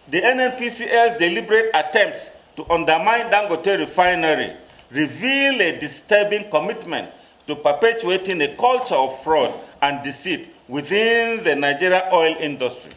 The NNPCL's deliberate attempts to undermine Dangote Refinery reveal a disturbing commitment to perpetuating a culture of fraud and deceit within the Nigerian oil industry.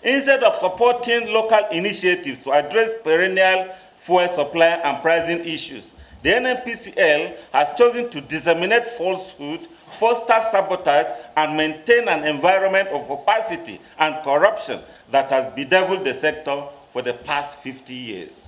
Instead of supporting local initiatives to address perennial fuel supply and pricing issues, the NNPCL has chosen to disseminate falsehood, foster sabotage, and maintain an environment of opacity and corruption that has bedeviled the sector for the past 50 years.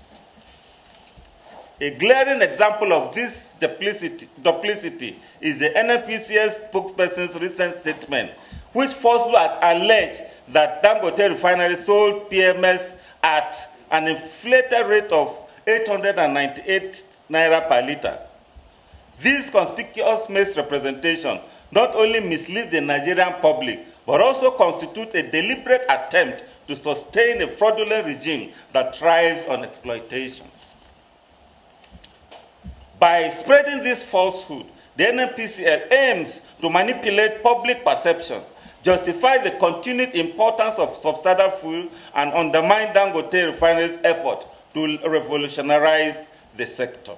A glaring example of this duplicity is the NNPCL spokesperson's recent statement, which falsely alleged that Dangote Refinery sold PMS at an inflated rate of 898 naira per liter. This conspicuous misrepresentation not only misleads the Nigerian public, but also constitutes a deliberate attempt to sustain a fraudulent regime that thrives on exploitation. By spreading this falsehood, the NNPCL aims to manipulate public perception, justify the continued importance of substandard fuel, and undermine Dangote Refinery's effort to revolutionize the sector.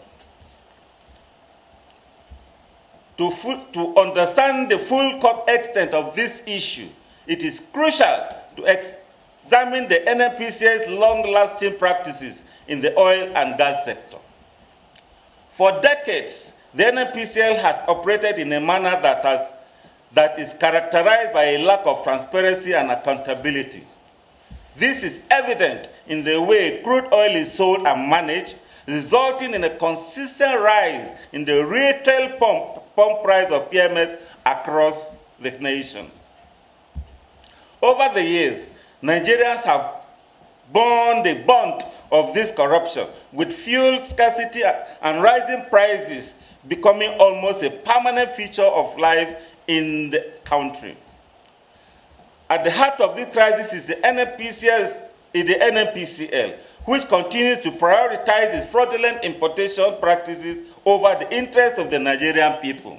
To understand the full extent of this issue, it is crucial to examine the NNPCL's long-lasting practices in the oil and gas sector. For decades, the NNPCL has operated in a manner that is characterized by a lack of transparency and accountability. This is evident in the way crude oil is sold and managed, resulting in a consistent rise in the retail pump price of PMS across the nation. Over the years, Nigerians have borne the brunt of this corruption, with fuel scarcity and rising prices becoming almost a permanent feature of life in the country. At the heart of this crisis is the NNPCL, which continues to prioritize its fraudulent importation practices over the interests of the Nigerian people.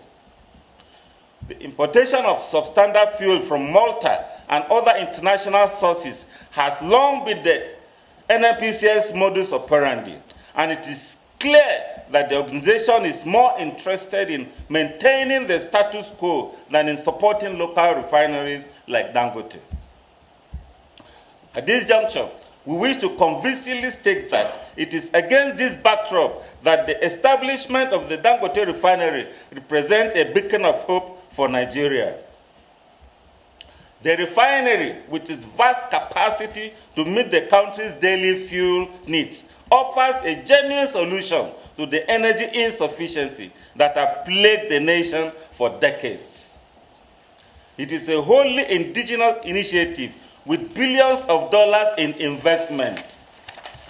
The importation of substandard fuel from Malta and other international sources has long been the NNPCL's modus operandi, and it is clear that the organization is more interested in maintaining the status quo than in supporting local refineries like Dangote. At this juncture, we wish to convincingly state that it is against this backdrop that the establishment of the Dangote Refinery represents a beacon of hope for Nigeria. The refinery, with its vast capacity to meet the country's daily fuel needs, offers a genuine solution to the energy insufficiency that has plagued the nation for decades. It is a wholly indigenous initiative with billions of dollars in investment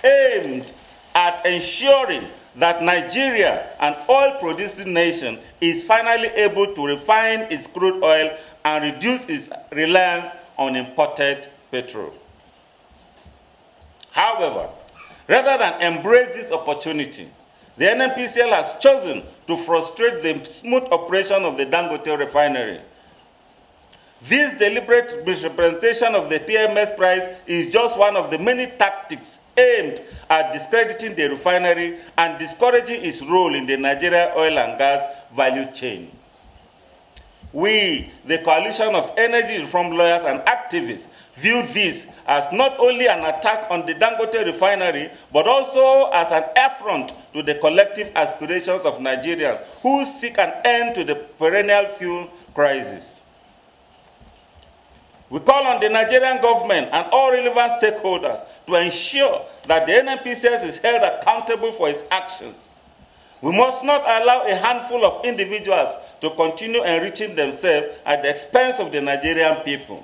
aimed at ensuring that Nigeria, an oil-producing nation, is finally able to refine its crude oil and reduce its reliance on imported petrol. However, rather than embrace this opportunity, the NNPCL has chosen to frustrate the smooth operation of the Dangote Refinery. This deliberate misrepresentation of the PMS price is just one of the many tactics aimed at discrediting the refinery and discouraging its role in the Nigeria oil and gas value chain. We, the coalition of energy reform lawyers and activists, view this as not only an attack on the Dangote Refinery, but also as an affront to the collective aspirations of Nigerians who seek an end to the perennial fuel crisis. We call on the Nigerian government and all relevant stakeholders to ensure that the NNPCL is held accountable for its actions. We must not allow a handful of individuals to continue enriching themselves at the expense of the Nigerian people.